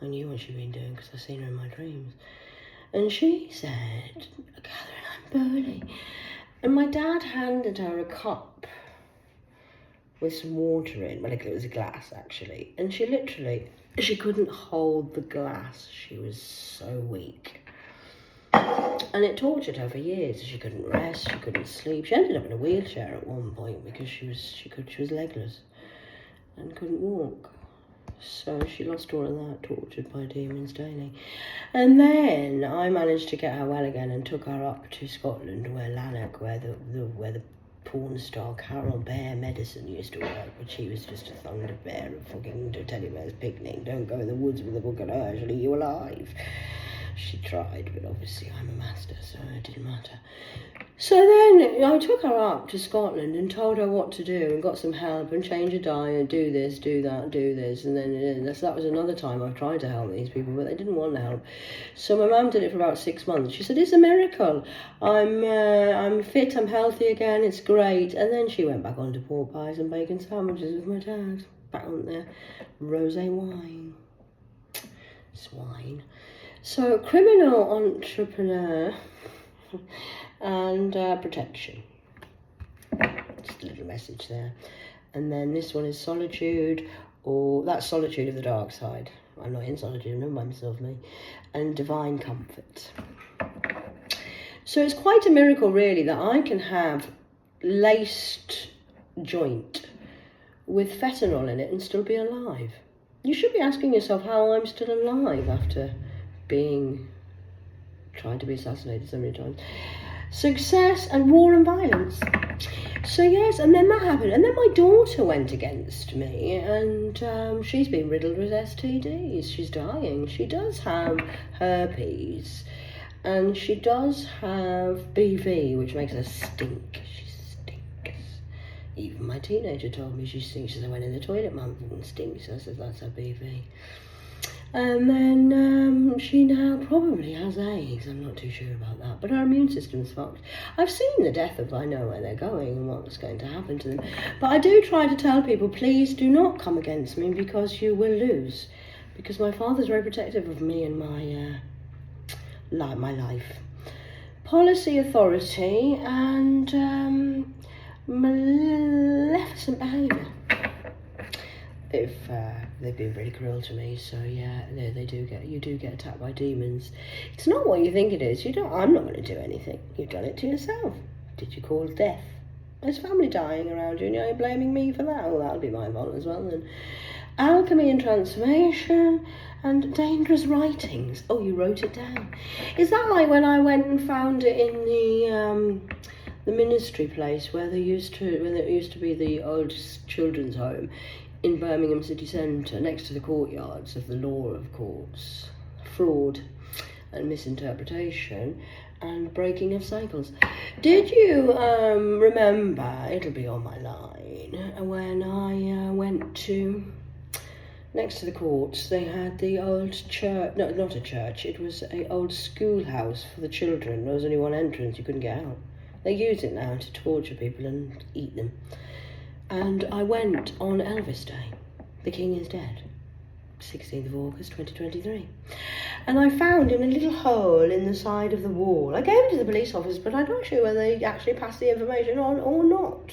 I knew what she'd been doing because I'd seen her in my dreams. And she said, Catherine, I'm poorly. And my dad handed her a cup with some water in. Well, it was a glass, actually. And she literally, she couldn't hold the glass. She was so weak. And it tortured her for years. She couldn't rest, she couldn't sleep. She ended up in a wheelchair at one point because she was legless and couldn't walk. So she lost all of that, tortured by demons daily. And then I managed to get her well again and took her up to Scotland, where Lanark, where the porn star Carol Bear Medicine used to work, but she was just a thunder bear of fucking teddy bear's picnic. Don't go in the woods with a book of her, she'll eat you alive. She tried, but obviously I'm a master, so it didn't matter. So then I took her up to Scotland and told her what to do and got some help and change her diet, do this, do that, do this. And then that was another time I've tried to help these people, but they didn't want to help. So my mum did it for about 6 months. She said, it's a miracle. I'm fit, I'm healthy again, it's great. And then she went back on to pork pies and bacon sandwiches with my dad. Back on there, rosé wine. Swine. So, criminal entrepreneur and protection. Just a little message there. And then this one is solitude, or that's solitude of the dark side. I'm not in solitude, I'm by myself, me. And divine comfort. So it's quite a miracle, really, that I can have laced joint with fentanyl in it and still be alive. You should be asking yourself how I'm still alive after being tried to be assassinated so many times. Success and war and violence. So yes, and then that happened, and then my daughter went against me, and she's been riddled with STDs. She's dying. She does have herpes, and she does have BV, which makes her stink. She stinks. Even my teenager told me she stinks. She said, I went in the toilet, Mum, and stinks. I said, that's her BV. And then she now probably has AIDS. I'm not too sure about that. But her immune system's fucked. I've seen the death of, I know where they're going and what's going to happen to them. But I do try to tell people, please do not come against me because you will lose. Because my father's very protective of me and my life. Policy, authority, and maleficent behaviour. If they've been really cruel to me, so yeah, you do get attacked by demons. It's not what you think it is. I'm not going to do anything. You've done it to yourself. Did you cause death? There's family dying around you and you're blaming me for that. Well, that'll be my fault as well then. Alchemy and transformation and dangerous writings. Oh, you wrote it down. Is that like when I went and found it in the ministry place where there used to be the old children's home in Birmingham city centre, next to the courtyards of the law of courts, fraud and misinterpretation and breaking of cycles. Did you remember, it'll be on my line, when I went to, next to the courts, they had the old church, no, not a church, it was an old schoolhouse for the children. There was only one entrance, you couldn't get out. They use it now to torture people and eat them. And I went on Elvis Day. The King is dead. 16th of August 2023. And I found in a little hole in the side of the wall. I gave it to the police officer, but I'm not sure whether they actually passed the information on or not.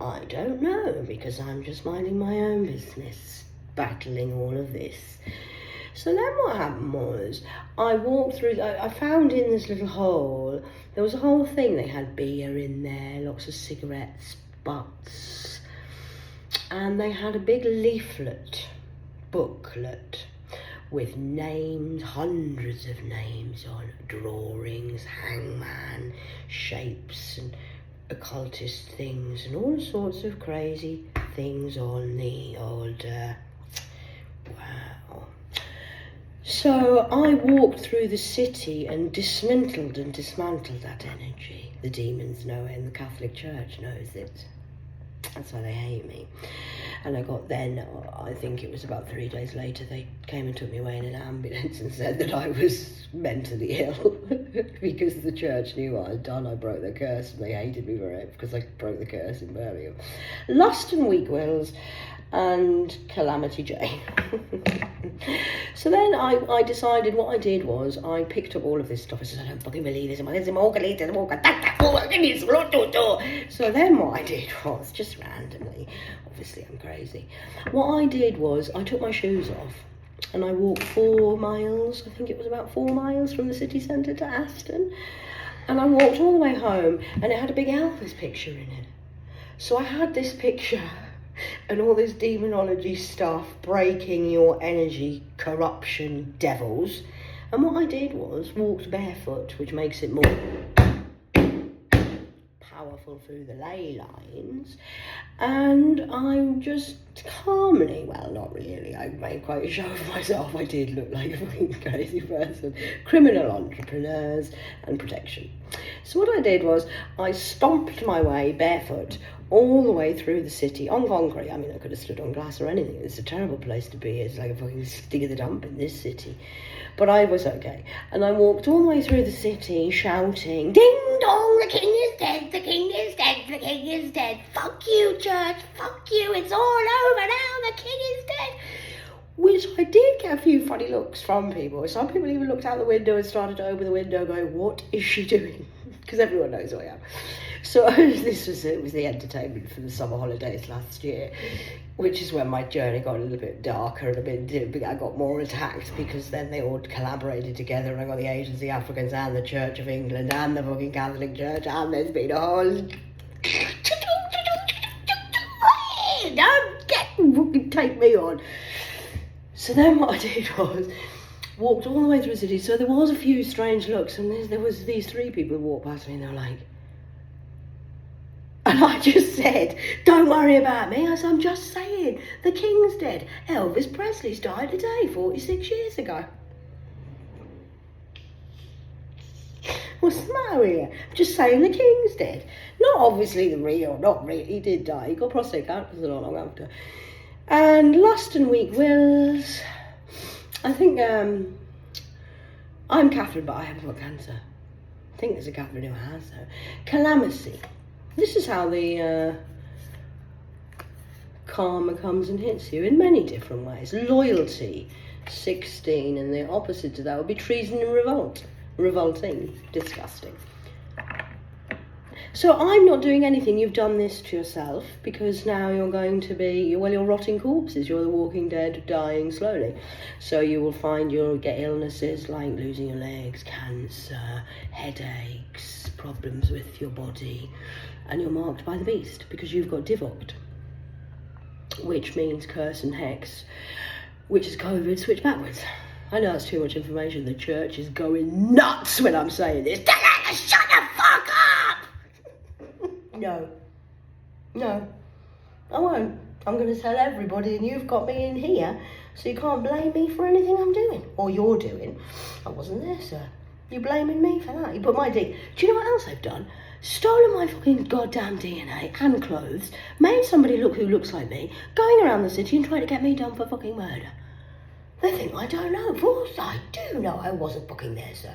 I don't know, because I'm just minding my own business, battling all of this. So then what happened was, I walked through, I found in this little hole, there was a whole thing. They had beer in there, lots of cigarettes, butts, and they had a big leaflet, booklet, with names, hundreds of names on, drawings, hangman, shapes and occultist things and all sorts of crazy things on the old, wow. So I walked through the city and dismantled and dismantled that energy. The demons know it and the Catholic Church knows it. That's why they hate me. And I got then, I think it was about 3 days later, they came and took me away in an ambulance and said that I was mentally ill because the church knew what I'd done. I broke their curse and they hated me for it because I broke the curse in Birmingham. Lust and weak wills and Calamity Jane. So then I decided what I did was I picked up all of this stuff. I said, I don't fucking believe this. So then what I did was, just randomly, obviously I'm crazy, what I did was I took my shoes off and I walked 4 miles, I think it was about 4 miles from the city centre to Aston, and I walked all the way home and it had a big Elvis picture in it. So I had this picture and all this demonology stuff, breaking your energy, corruption, devils. And what I did was walked barefoot, which makes it more powerful through the ley lines. And I'm just calmly, well, not really, I made quite a show of myself. I did look like a fucking crazy person. Criminal entrepreneurs and protection. So what I did was I stomped my way barefoot all the way through the city on concrete. I mean, I could have stood on glass or anything. It's a terrible place to be. It's like a fucking stick of the dump in this city. But I was okay. And I walked all the way through the city shouting, ding dong, the king is dead, the king is dead, the king is dead. Fuck you, church, fuck you, it's all over now, the king is dead. Which I did get a few funny looks from people. Some people even looked out the window and started to open the window going, what is she doing? Because everyone knows who I am. So it was the entertainment for the summer holidays last year, which is when my journey got a little bit darker and I got more attacked, because then they all collaborated together and I got the Asians, the Africans and the Church of England and the fucking Catholic Church, and there's been a whole... Don't fucking take me on. So then what I did was walked all the way through the city. So there was a few strange looks, and there was these 3 people who walked past me and they were like, and I just said, don't worry about me. I said, I'm just saying, the king's dead. Elvis Presley's died today, 46 years ago. What's the matter with you? I'm just saying the king's dead. Not obviously the real, not really. He did die. He got prostate cancer not long after. And lust and weak wills. I think I'm Catherine, but I haven't got cancer. I think there's a Catherine who has though. Calamity. This is how the karma comes and hits you in many different ways. Loyalty, 16, and the opposite to that would be treason and revolt. Revolting, disgusting. So I'm not doing anything. You've done this to yourself, because now you're going to be, well, you're rotting corpses. You're the walking dead, dying slowly. So you will find you'll get illnesses like losing your legs, cancer, headaches, problems with your body, and you're marked by the beast because you've got divocked, which means curse and hex, which is COVID switched backwards. I know that's too much information. The church is going nuts when I'm saying this. Shut the fuck up! No, I won't. I'm going to tell everybody, and you've got me in here, so you can't blame me for anything I'm doing, or you're doing. I wasn't there, sir. You're blaming me for that. You put my D. Do you know what else I've done? Stolen my fucking goddamn DNA and clothes, made somebody look who looks like me, going around the city and trying to get me done for fucking murder. They think I don't know. Of course I do know I wasn't fucking there, sir.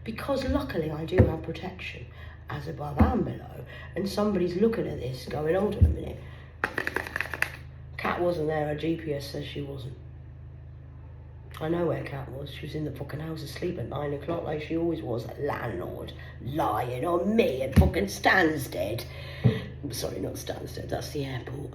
Because luckily I do have protection, as above and below, and somebody's looking at this going, hold on a minute. Cat wasn't there, her GPS says she wasn't. I know where Cat was. She was in the fucking house asleep at 9 o'clock like she always was. That landlord lying on me at fucking Stansted. Sorry, not Stansted, that's the airport.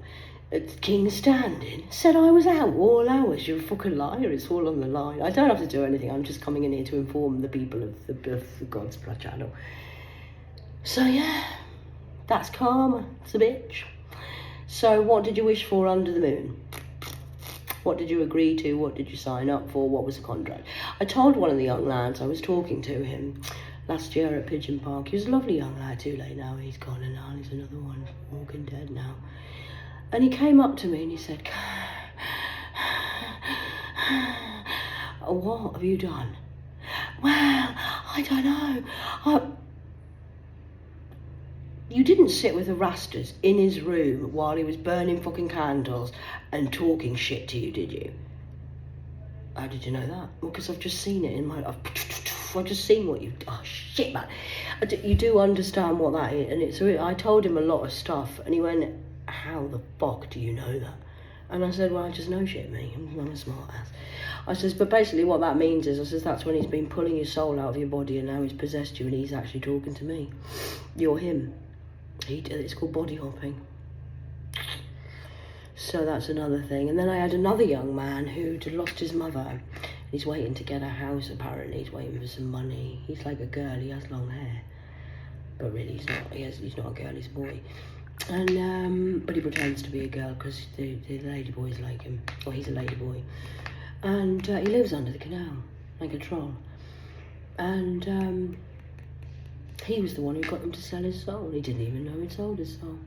At King's Standing. Said I was out all hours. You're a fucking liar. It's all on the line. I don't have to do anything. I'm just coming in here to inform the people of the God's Blood channel. So yeah, that's karma. It's a bitch. So what did you wish for under the moon? What did you agree to? What did you sign up for? What was the contract? I told one of the young lads, I was talking to him last year at Pigeon Park. He was a lovely young lad, too late now. He's gone and now he's another one, walking dead now. And he came up to me and he said, what have you done? Well, I don't know. You didn't sit with the Rastas in his room while he was burning fucking candles and talking shit to you, did you? How did you know that? Well, because I've just seen it in my... I've just seen what you've... Oh, shit, man. You do understand what that is. And I told him a lot of stuff, and he went, how the fuck do you know that? And I said, well, I just know shit, mate. I'm a smart ass. I says, but basically what that means is, I says, that's when he's been pulling your soul out of your body and now he's possessed you and he's actually talking to me. You're him. It's called body hopping. So that's another thing. And then I had another young man who'd lost his mother. He's waiting to get a house, apparently. He's waiting for some money. He's like a girl. He has long hair. But really, he's not. He's not a girl. He's a boy. And but he pretends to be a girl because the lady boys like him. Well, he's a lady boy. And he lives under the canal, like a troll. And he was the one who got him to sell his soul. He didn't even know he'd sold his soul.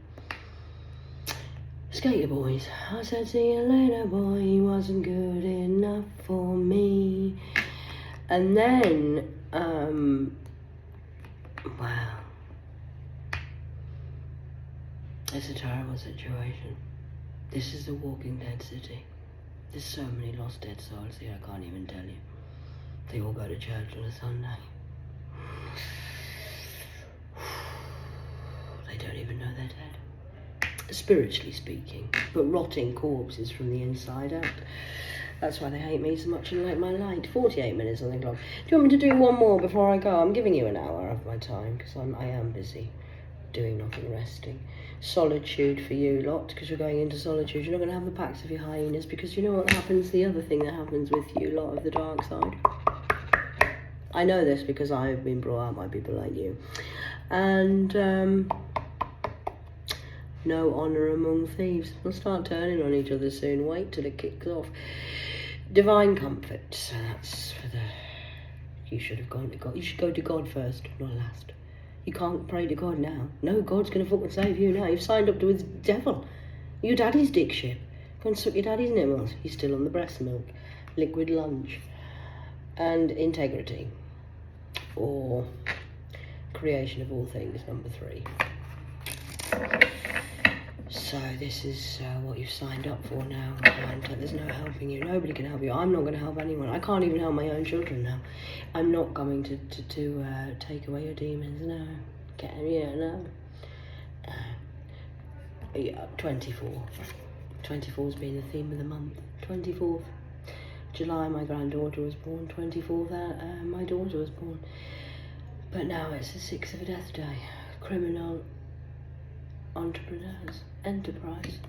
Skater boys. I said, see you later, boy. He wasn't good enough for me. And then, wow. It's a terrible situation. This is the Walking Dead city. There's so many lost dead souls here, I can't even tell you. They all go to church on a Sunday. They don't even know they're dead. Spiritually speaking, but rotting corpses from the inside out. That's why they hate me so much and like my light. 48 minutes on the clock. Do you want me to do one more before I go? I'm giving you an hour of my time because I am busy doing nothing, resting. Solitude for you lot, because you're going into solitude. You're not going to have the packs of your hyenas, because you know what happens, the other thing that happens with you lot of the dark side. I know this because I've been brought up by people like you. And no honour among thieves. We'll start turning on each other soon. Wait till it kicks off. Divine comfort. So that's for the... You should have gone to God. You should go to God first, not last. You can't pray to God now. No, God's going to fucking save you now. You've signed up to his devil. Your daddy's dick shit. Go and suck your daddy's nipples. He's still on the breast milk. Liquid lunch. And integrity. Or creation of all things, number 3. So this is what you've signed up for now. And there's no helping you. Nobody can help you. I'm not going to help anyone. I can't even help my own children now. I'm not going to take away your demons. No. No. 24. 24's been the theme of the month. 24th July, my granddaughter was born. 24th, my daughter was born. But now it's the 6th of a death day. Criminal entrepreneurs, enterprise.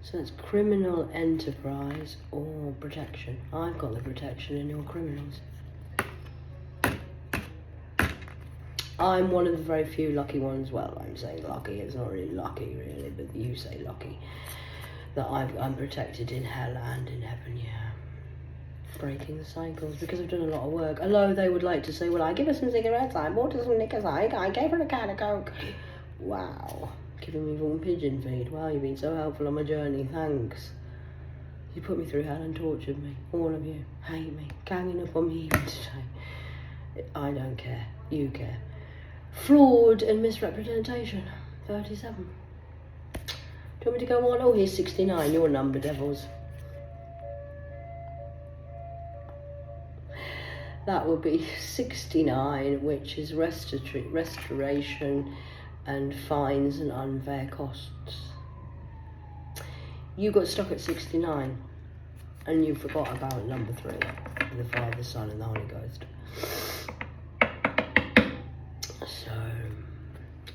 So it's criminal enterprise or protection. I've got the protection and you're criminals. I'm one of the very few lucky ones. Well, I'm saying lucky, it's not really lucky really, but you say lucky. That I'm protected in hell and in heaven, yeah. Breaking the cycles because I've done a lot of work. Although they would like to say, well, I give her some cigarettes, I bought her some knickers, I gave her a can of Coke. Wow. Giving me warm pigeon feed. Wow, you've been so helpful on my journey. Thanks. You put me through hell and tortured me. All of you hate me. Ganging up on me even today. I don't care. You care. Fraud and misrepresentation. 37. Do you want me to go on? Oh, here's 69. Your number, devils. That would be 69, which is restoration and fines and unfair costs. You got stuck at 69 and you forgot about number 3, the Father, Son and the Holy Ghost. So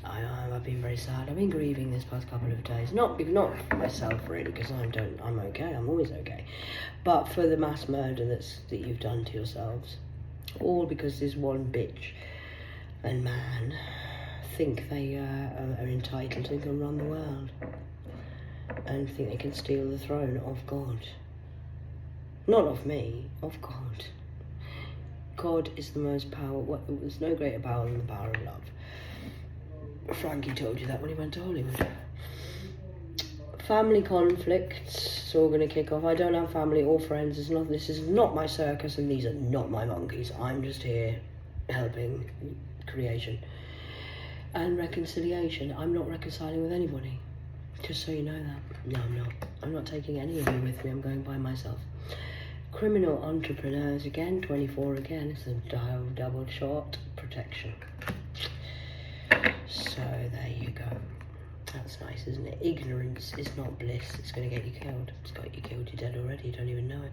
I've been very sad. I've been grieving this past couple of days. Not myself really, because I'm okay, I'm always okay. But for the mass murder that you've done to yourselves. All because this one bitch and man think they are entitled and can run the world and think they can steal the throne of God. Not of me, of God. God is the most powerful. There's no greater power than the power of love. Frankie told you that when he went to Hollywood. Family conflicts, it's all going to kick off. I don't have family or friends. This is not my circus and these are not my monkeys. I'm just here helping creation. And reconciliation. I'm not reconciling with anybody. Just so you know that. No, I'm not. I'm not taking any of you with me. I'm going by myself. Criminal entrepreneurs again. 24 again. It's a double shot protection. So there you go. That's nice, isn't it? Ignorance is not bliss. It's going to get you killed. It's got you killed. You're dead already. You don't even know it.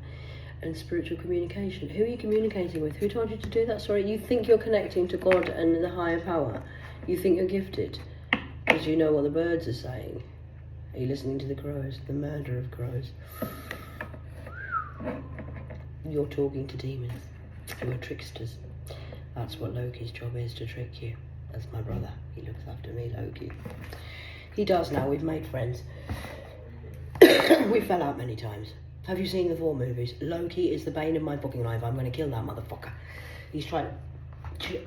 And spiritual communication. Who are you communicating with? Who told you to do that? Sorry, you think you're connecting to God and the higher power. You think you're gifted because you know what the birds are saying. Are you listening to the crows? The murder of crows. You're talking to demons. You're tricksters. That's what Loki's job is, to trick you. That's my brother. He looks after me, Loki. He does now. We've made friends. We fell out many times. Have you seen the 4 movies? Loki is the bane of my booking life. I'm going to kill that motherfucker. He's trying to...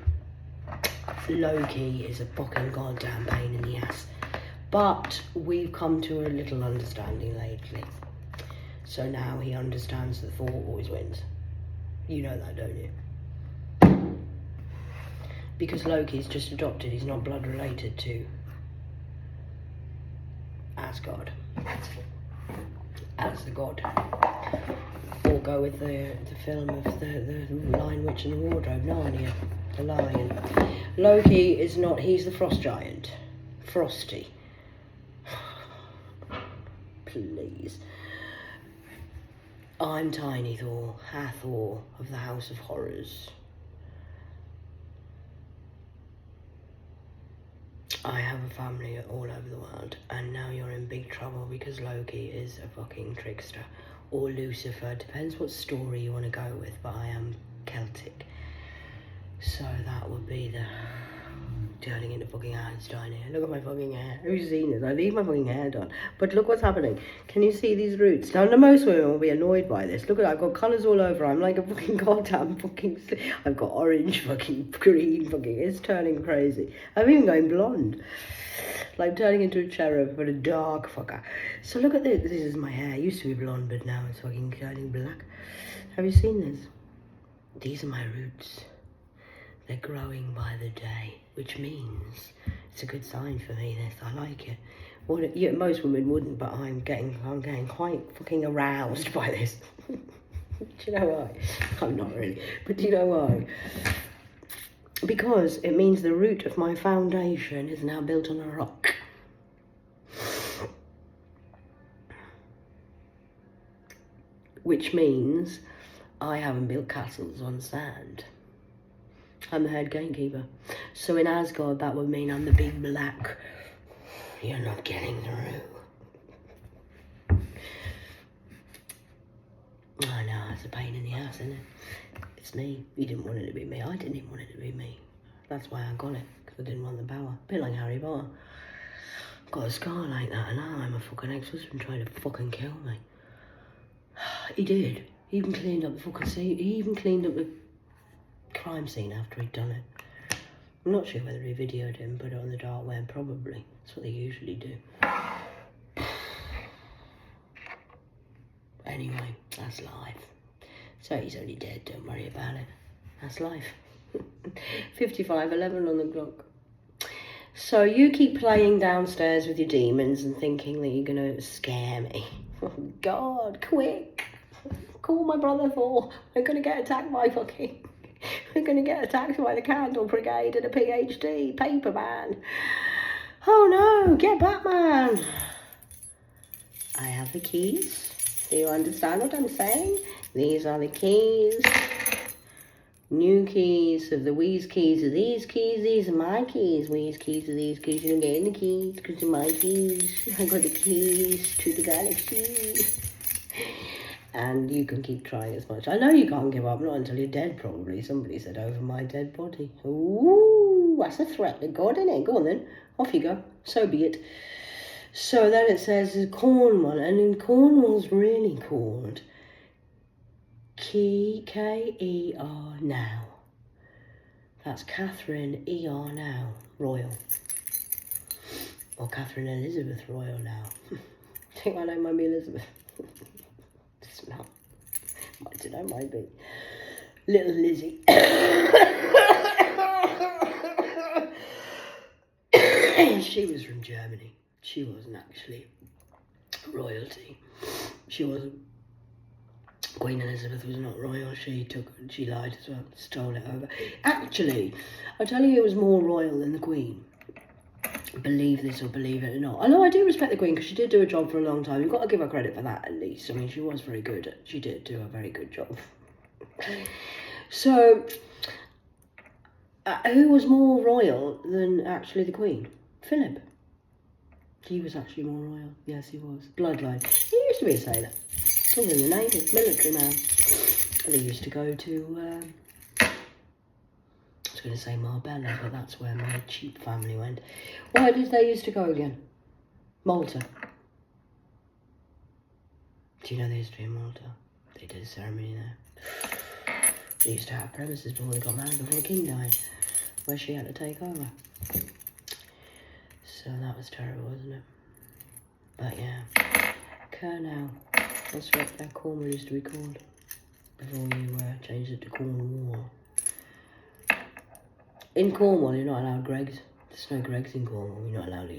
Loki is a fucking goddamn pain in the ass. But we've come to a little understanding lately. So now he understands that Thor always wins. You know that, don't you? Because Loki's just adopted. He's not blood related to Asgard. As the god. Or go with the film of the Lion, Witch and the Wardrobe, Narnia, the lion. Loki is not, he's the frost giant. Frosty. Please. I'm Tiny Thor, Hathor of the House of Horrors. I have a family all over the world, and now you're in big trouble because Loki is a fucking trickster. Or Lucifer, depends what story you want to go with, but I am Celtic. So that would be the turning into fucking Einstein here. Look at my fucking hair. Have you seen this? I leave my fucking hair done. But look what's happening. Can you see these roots? Now, most women will be annoyed by this. Look at that. I've got colours all over. I'm like a fucking goddamn fucking... I've got orange, fucking green, fucking... It's turning crazy. I'm even going blonde. Like turning into a cherub, but a dark fucker. So look at this. This is my hair. It used to be blonde, but now it's fucking turning black. Have you seen this? These are my roots. They're growing by the day, which means it's a good sign for me, this. I like it. Yeah, most women wouldn't, but I'm getting quite fucking aroused by this. Do you know why? I'm not really, but do you know why? Because it means the root of my foundation is now built on a rock. Which means I haven't built castles on sand. I'm the head gatekeeper. So in Asgard, that would mean I'm the big black. You're not getting through. I know, it's a pain in the ass, isn't it? It's me. You didn't want it to be me. I didn't even want it to be me. That's why I got it, because I didn't want the power. A bit like Harry Potter. Got a scar like that, and now I'm a fucking ex-husband trying to fucking kill me. He did. He even cleaned up the fucking scene. He even cleaned up the crime scene after he'd done it. I'm not sure whether he videoed it and put it on the dark web. Probably. That's what they usually do. Anyway, that's life. So he's only dead, don't worry about it. That's life. 55:11 on the clock. So you keep playing downstairs with your demons and thinking that you're going to scare me. Oh God, quick. Call my brother Thor. We're going to get attacked by fucking... We're going to get attacked by the Candle Brigade and a PhD, paper man. Oh no, get Batman. I have the keys. Do you understand what I'm saying? These are the keys. New keys of the Wheeze keys are these keys. These are my keys. Wheeze keys are these keys. You're getting the keys because they're my keys. I got the keys to the galaxy. And you can keep trying as much. I know you can't give up, not until you're dead, probably. Somebody said over my dead body. Ooh, that's a threat to God, isn't it? Go on then. Off you go. So be it. So then it says Cornwall, and in Cornwall's really called K-E-R now. That's Catherine E.R. now, Royal. Or Catherine Elizabeth Royal now. I think my name might be Elizabeth. It's not. I don't know, might be. Little Lizzie. She was from Germany. She wasn't actually royalty. She wasn't. Queen Elizabeth was not royal. She lied as well, stole it over. Actually, I tell you, it was more royal than the Queen. Believe this or believe it or not. I know I do respect the Queen because she did do a job for a long time. You've got to give her credit for that at least. I mean, she was very good. She did do a very good job. So, who was more royal than actually the Queen? Philip. He was actually more royal. Yes, he was. Bloodline. He used to be a sailor. He was in the Navy, military man. And he used to go to, I was going to say Marbella, but that's where my cheap family went. Where did they used to go again? Malta. Do you know the history of Malta? They did a ceremony there. They used to have premises before they got married, before the king died, where she had to take over. So that was terrible, wasn't it? But yeah. Kernow. That's what Cornwall used to be called. Before you changed it to Cornwall. In Cornwall, you're not allowed Greggs. There's no Greggs in Cornwall. You're not allowed,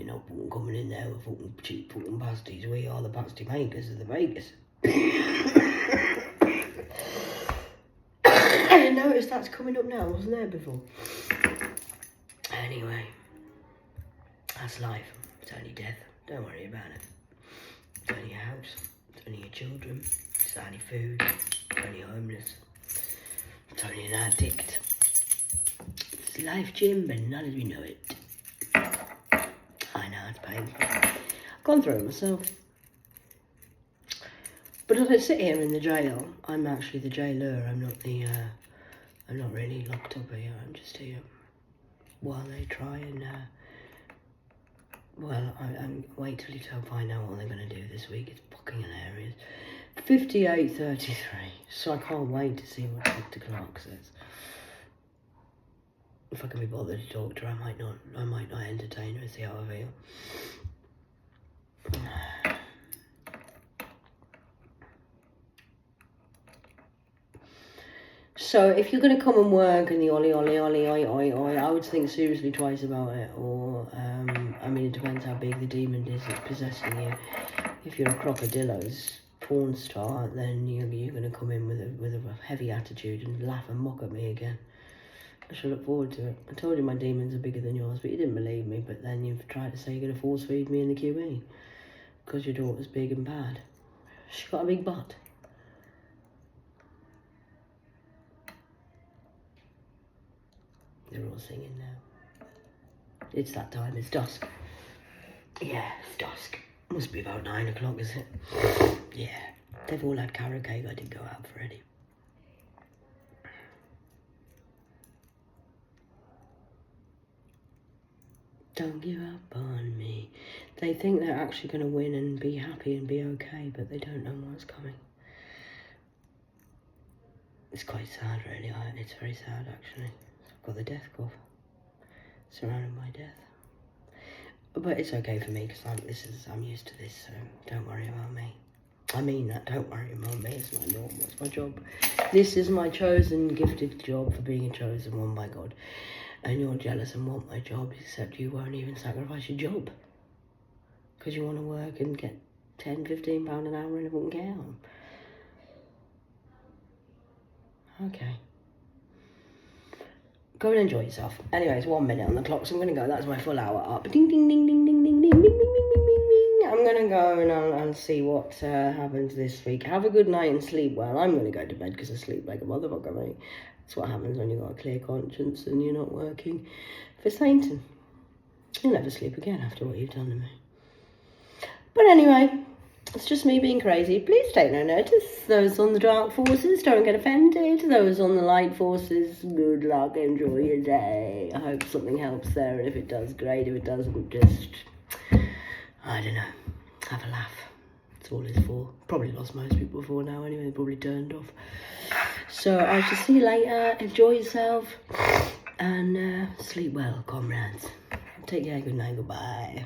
coming in there with fucking cheap fucking pasties. We are the pasty makers of the Vegas. I noticed that's coming up now. Wasn't there before? Anyway. That's life. It's only death. Don't worry about it. It's only your house. It's only your children. It's only food. It's only homeless. It's only an addict. It's life, Jim, but not as we know it. I know, it's painful. I've gone through it myself. But as I sit here in the jail, I'm actually the jailer. I'm not really locked up here. I'm just here while they try and, I'm wait till you find out what they're going to do this week. It's fucking hilarious. 58:33. So I can't wait to see what Dr. Clark says. If I can be bothered to talk to her, I might not entertain her and see how I feel. So if you're going to come and work in the oi, I would think seriously twice about it. Or, I mean, it depends how big the demon is that's possessing you. If you're a crocodillo's porn star, then you're going to come in with a heavy attitude and laugh and mock at me again. I shall look forward to it. I told you my demons are bigger than yours, but you didn't believe me. But then you've tried to say you're going to force feed me in the QE because your daughter's big and bad. She's got a big butt. They're all singing now. It's that time, it's dusk. Yeah, it's dusk. Must be about 9 o'clock, is it? Yeah, they've all had carrot cake. I didn't go out for any. Don't give up on me. They think they're actually going to win and be happy and be okay, but they don't know what's coming. It's quite sad, really. It's very sad, actually. I've got the death cough. Surrounded by death. But it's okay for me, because I'm used to this, so don't worry about me. I mean that, don't worry about me. It's my normal, it's my job. This is my chosen, gifted job for being a chosen one by God. And you're jealous and want my job, except you won't even sacrifice your job. Because you want to work and get £10, £15 an hour in a fucking gown. Okay. Go and enjoy yourself. Anyway, it's 1 minute on the clock, so I'm going to go. That's my full hour up. Ding, ding, ding, ding, ding, ding, ding, ding, ding, ding, ding, ding, ding. I'm going to go and see what happens this week. Have a good night and sleep well. I'm going to go to bed because I sleep like a motherfucker, mate. That's what happens when you've got a clear conscience and you're not working for Satan. You'll never sleep again after what you've done to me. But anyway, it's just me being crazy. Please take no notice. Those on the dark forces, don't get offended. Those on the light forces, good luck, enjoy your day. I hope something helps there, and if it does, great. If it doesn't, just, I don't know, have a laugh. That's all it's for. Probably lost most people before now anyway, they probably turned off. So I shall see you later. Enjoy yourself, and sleep well, comrades. Take care, good night, goodbye.